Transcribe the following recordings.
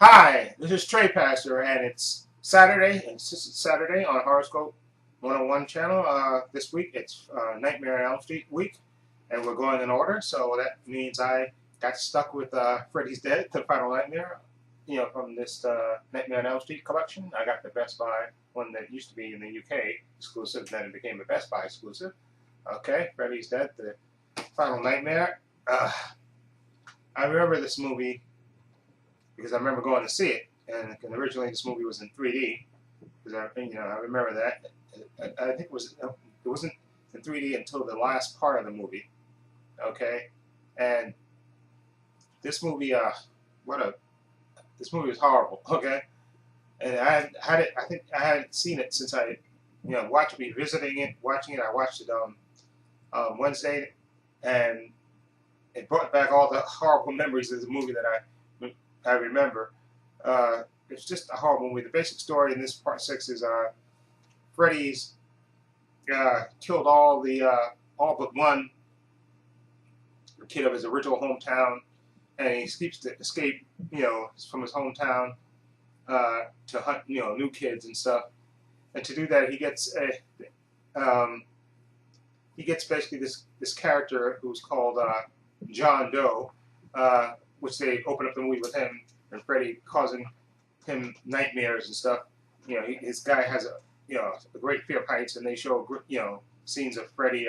Hi, this is Trey Pastor, and it's Saturday, and since it's Saturday on Horoscope 101 channel, this week it's Nightmare on Elm Street week, and we're going in order, so that means I got stuck with Freddy's Dead, The Final Nightmare, from this Nightmare on Elm Street collection. I got the Best Buy one that used to be in the UK exclusive, then it became a Best Buy exclusive. Okay, Freddy's Dead, The Final Nightmare. I remember this movie because I remember going to see it, and originally this movie was in 3D. Because I remember that. I think it wasn't in 3D until the last part of the movie. Okay, and this movie, this movie was horrible. Okay, and I had it. I think I hadn't seen it since I, watched me visiting it, watching it. I watched it Wednesday, and it brought back all the horrible memories of the movie that I remember. It's just a horrible movie. The basic story in this part 6 is Freddy's killed all but one kid of his original hometown, and he escapes to escape, from his hometown to hunt, new kids and stuff. And to do that, he gets basically this character who's called John Doe, which they open up the movie with him and Freddy causing him nightmares and stuff. His guy has a great fear of heights, and they show scenes of Freddy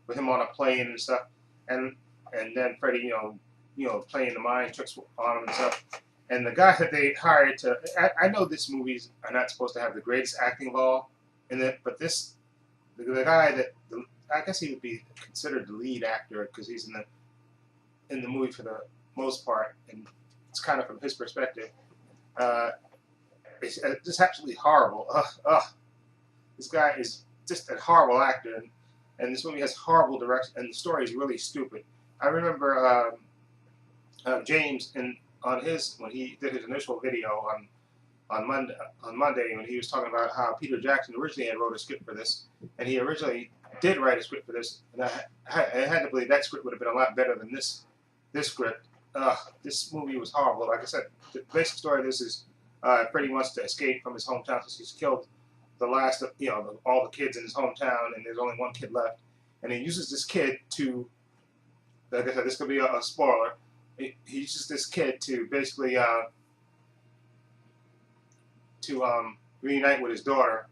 with him on a plane and stuff, and then Freddy playing the mind tricks on him and stuff. And the guy that they hired to, I know these movies are not supposed to have the greatest acting of all in it, but the guy that I guess he would be considered the lead actor because he's in the movie for the most part, and it's kind of from his perspective. It's just absolutely horrible. This guy is just a horrible actor, and this movie has horrible direction, and the story is really stupid. I remember James when he did his initial video on Monday when he was talking about how Peter Jackson originally had wrote a script for this, and he originally did write a script for this, and I had to believe that script would have been a lot better than this script. This movie was horrible. Like I said, the basic story of this is Freddy wants to escape from his hometown because he's killed the last of all the kids in his hometown, and there's only one kid left. And he uses this kid to, like I said, this could be a spoiler. He uses this kid to basically reunite with his daughter,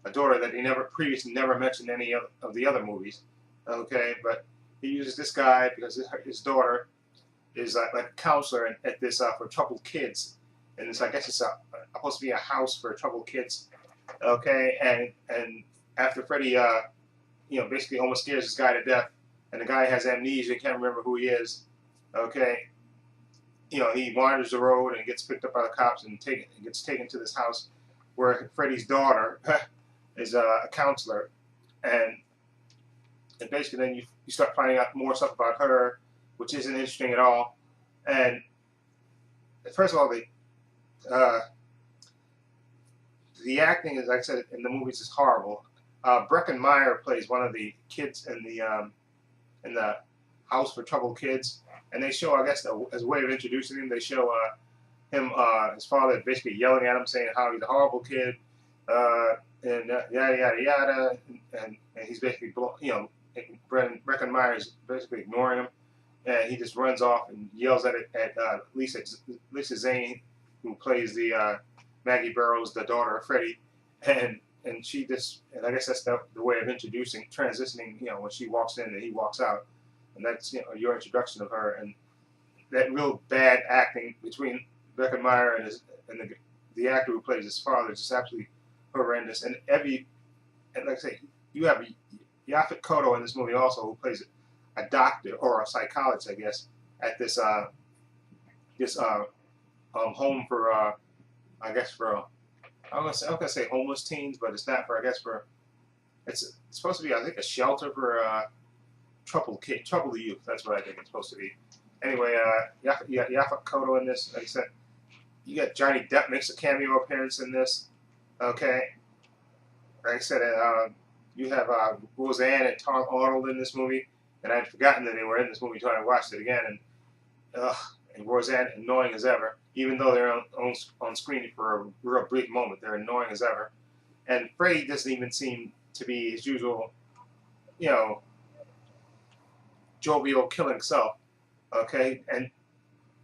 a daughter that he previously never mentioned in any of the other movies. Okay, but he uses this guy because his daughter is like a counselor at this for troubled kids, and I guess it's supposed to be a house for troubled kids. Okay, and after Freddy, basically almost scares this guy to death, and the guy has amnesia, can't remember who he is. Okay, he wanders the road and gets picked up by the cops and gets taken to this house where Freddy's daughter is a counselor, and basically then you start finding out more stuff about her, which isn't interesting at all. And first of all, the acting, as I said in the movies, is horrible. Breckenmeyer plays one of the kids in the house for troubled kids, and they show, I guess, as a way of introducing him, they show him, his father, basically yelling at him, saying how he's a horrible kid, and yada yada yada, and he's basically, Breckenmeyer is basically ignoring him. And he just runs off and yells at Lisa Zane, who plays the Maggie Burroughs, the daughter of Freddy, and she just, and I guess that's the way of transitioning, when she walks in and he walks out, and that's your introduction of her, and that real bad acting between Breckenmeyer and the actor who plays his father is just absolutely horrendous. And like I say, you have Yaphet Kotto in this movie also, who plays a doctor or a psychologist, I guess, at this home for I guess for I'm gonna say homeless teens, but it's not for, I guess, for it's supposed to be, I think, a shelter for troubled youth. That's what I think it's supposed to be. Anyway, Yaphet Kotto in this. Like I said, you got Johnny Depp makes a cameo appearance in this. Okay, like I said, you have Roseanne and Tom Arnold in this movie. And I'd forgotten that they were in this movie until I watched it again, and Roseanne, annoying as ever. even though they're on screen for a real brief moment. They're annoying as ever. And Freddy doesn't even seem to be his usual, you know, jovial killing self. Okay, and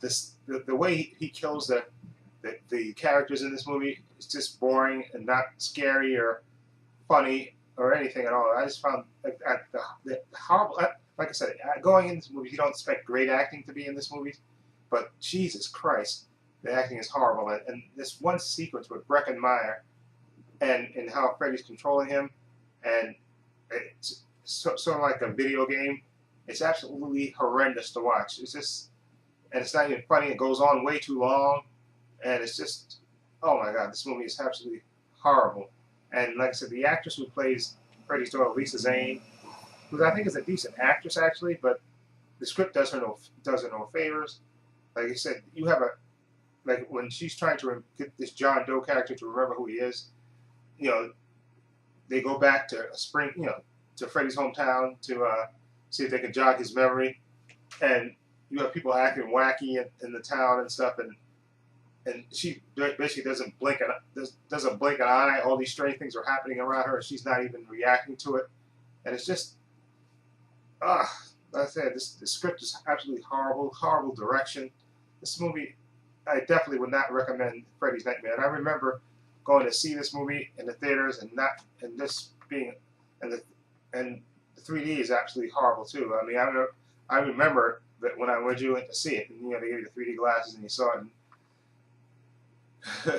the way he kills the characters in this movie is just boring and not scary or funny or anything at all. I just found the horrible. Like I said, going in this movie, you don't expect great acting to be in this movie, but Jesus Christ, the acting is horrible. And this one sequence with Breckenmeyer and how Freddy's controlling him, and it's sort of like a video game. It's absolutely horrendous to watch. It's just, and it's not even funny. It goes on way too long, and it's just, oh my God, this movie is absolutely horrible. And like I said, the actress who plays Freddy's daughter, Lisa Zane, who I think is a decent actress actually, but the script does her no favors. Like I said, you have a, like when she's trying to get this John Doe character to remember who he is, you know, they go back to spring, you know, to Freddy's hometown to see if they can jog his memory, and you have people acting wacky in the town and stuff, and she basically doesn't blink an eye. All these strange things are happening around her, and she's not even reacting to it, and it's just, like I said, the script is absolutely horrible, horrible direction. This movie, I definitely would not recommend Freddy's Nightmare. And I remember going to see this movie in the theaters and this being, and the 3D is absolutely horrible too. I mean, I remember that when I went to see it, and you know, they gave you the 3D glasses and you saw it.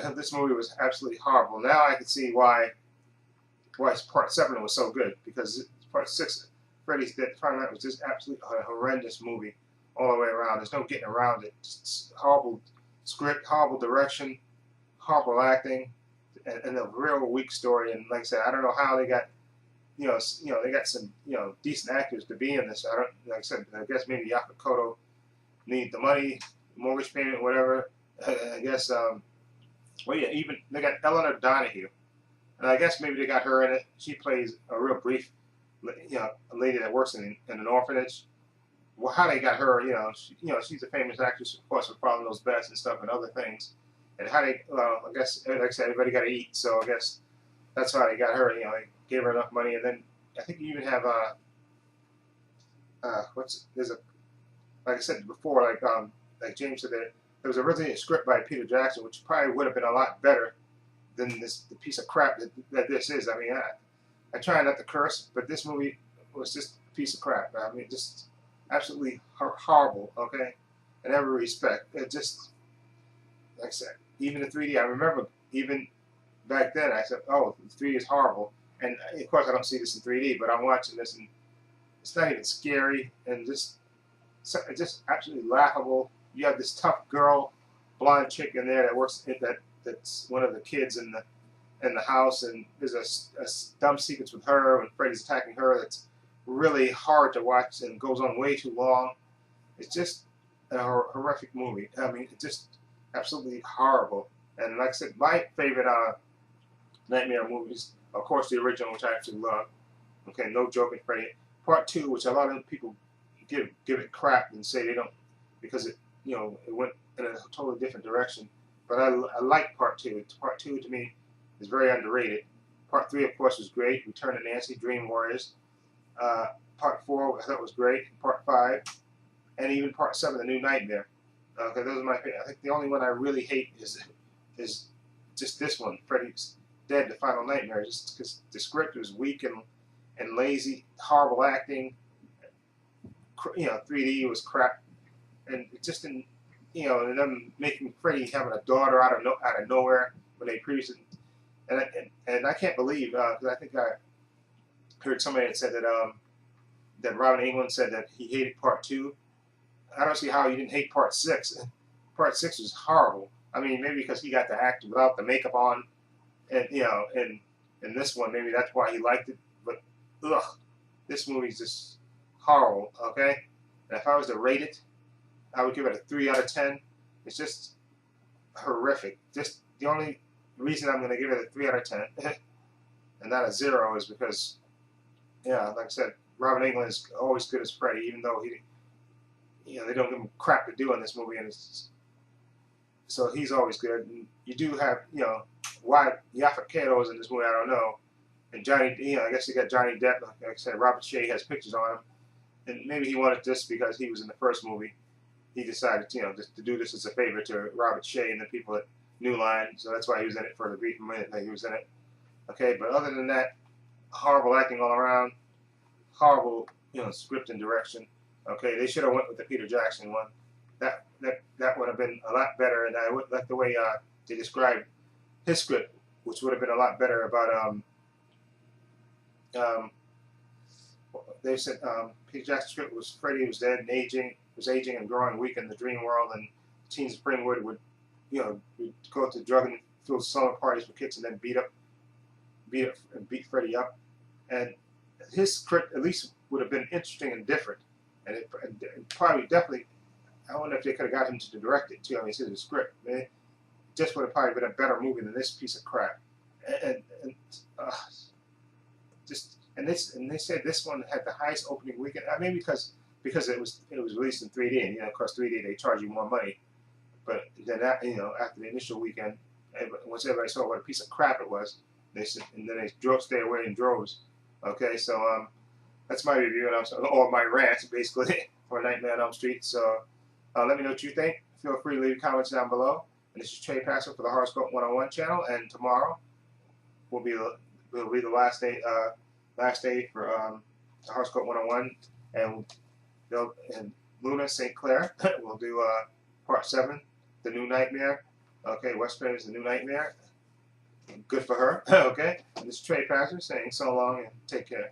And this movie was absolutely horrible. Now I can see why Part 7 was so good, because Part 6, Freddy's Dead Friday Night, was just absolutely a horrendous movie all the way around. There's no getting around it. Just horrible script, horrible direction, horrible acting, and a real weak story. And like I said, I don't know how they got, you know, they got some, you know, decent actors to be in this. I don't, like I said, I guess maybe Yaphet Kotto need the money, mortgage payment, whatever. I guess, well, yeah, even they got Eleanor Donahue, and I guess maybe they got her in it. She plays a real brief, you know, a lady that works in an orphanage. Well, how they got her, she's a famous actress, of course, for Following Those Bets and stuff and other things. And how they, well, I guess, like I said, everybody got to eat, so I guess that's how they got her. You know, they gave her enough money, and then I think you even have like I said before, like James said, that there was originally a script by Peter Jackson, which probably would have been a lot better than the piece of crap that this is. I mean, I try not to curse, but this movie was just a piece of crap. I mean, just absolutely horrible, okay, in every respect. It just, like I said, even the 3D, I remember even back then I said, oh, the 3D is horrible. And of course I don't see this in 3D, but I'm watching this and it's not even scary, and just absolutely laughable. You have this tough girl, blonde chick in there that works that's one of the kids in the house, and there's a dumb sequence with her when Freddy's attacking her that's really hard to watch and goes on way too long. It's just a horrific movie. I mean, it's just absolutely horrible. And like I said, my favorite Nightmare movies, of course, the original, which I absolutely love. Okay, no joking, Freddy. Part 2, which a lot of people give it crap and say they don't, because it went in a totally different direction. But I like Part 2. Part 2 to me is very underrated. Part 3, of course, was great. Return to Nancy, Dream Warriors. Part 4 I thought was great. Part 5, and even Part 7, The New Nightmare. Okay, those are my favorite. I think the only one I really hate is just this one, Freddy's Dead: The Final Nightmare. Just because the script was weak and lazy, horrible acting. 3D was crap, and it just didn't. And them making Freddy having a daughter out of nowhere when they previously, and I can't believe, because I think I heard somebody that said that Robin Englund said that he hated Part 2. I don't see how he didn't hate Part 6. Part 6 was horrible. I mean, maybe because he got to act without the makeup on, and in this one, maybe that's why he liked it. But ugh, this movie's just horrible. Okay, and if I was to rate it, I would give it a 3 out of 10. It's just horrific. Just the only reason I'm going to give it a 3 out of 10 and not a 0 is because, like I said, Robin Englund is always good as Freddy, even though they don't give him crap to do in this movie, and it's so he's always good. And you do have, you know, why Yaphet Keto's in this movie, I don't know. And Johnny, you know, I guess you got Johnny Depp. Like I said, Robert Shea has pictures on him, and maybe he wanted this because he was in the first movie. He decided, you know, just to do this as a favor to Robert Shea and the people at New Line. So that's why he was in it for the brief minute that he was in it. Okay, but other than that, horrible acting all around, horrible, you know, script and direction. Okay, they should have went with the Peter Jackson one. That would have been a lot better, and I would like the way they described his script, which would have been a lot better about they said Peter Jackson's script was Freddy was dead and aging and growing weak in the dream world, and Teen Springwood would, you know, would go to drug and filled summer parties for kicks and then beat Freddy up. And his script at least would have been interesting and different, and it probably definitely. I wonder if they could have got him to direct it too. I mean, it's his script. Man, it just would have probably been a better movie than this piece of crap. And they said this one had the highest opening weekend. I mean, because it was released in 3D, and you know, of course, 3D they charge you more money. But then that, you know, after the initial weekend, once everybody saw what a piece of crap it was, they said, and then they stayed away in droves. Okay, so that's my review, and or my rant basically for Nightmare on Elm Street. So let me know what you think. Feel free to leave comments down below. And this is Trey Passer for the Horoscope 101 channel, and tomorrow will be the last day for the Horoscope 101, and Luna St. Clair will do part 7, The New Nightmare. Okay, West Bend is The New Nightmare. Good for her. Okay, and this is Trey Passer saying so long and take care.